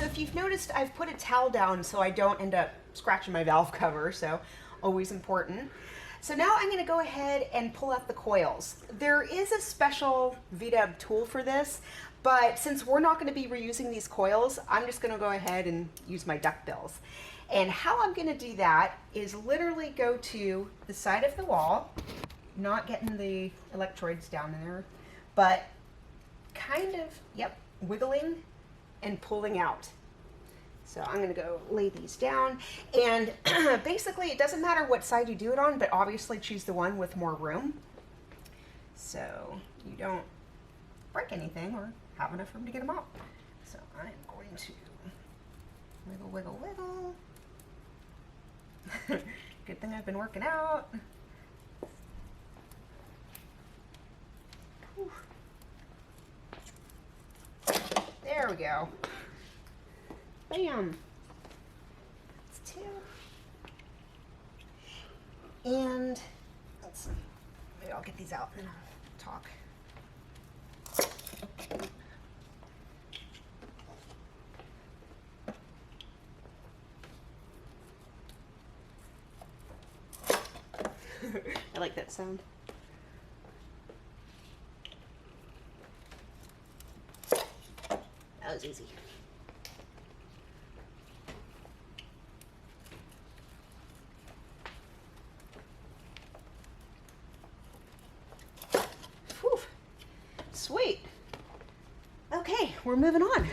if you've noticed, I've put a towel down so I don't end up scratching my valve cover, so always important. So now I'm going to go ahead and pull out the coils. There is a special VW tool for this, but since we're not going to be reusing these coils, I'm just going to go ahead and use my duck bills. And how I'm going to do that is literally go to the side of the wall, not getting the electrodes down in there, but kind of, yep, wiggling and pulling out. So I'm going to go lay these down, and basically it doesn't matter what side you do it on, but obviously choose the one with more room so you don't break anything or have enough room to get them out. So I'm going to wiggle, wiggle, wiggle. Good thing I've been working out. Whew. There we go. Bam. That's two. And let's see. Maybe I'll get these out and then I'll talk. I like that sound. That was easy. Whew. Sweet. Okay, we're moving on.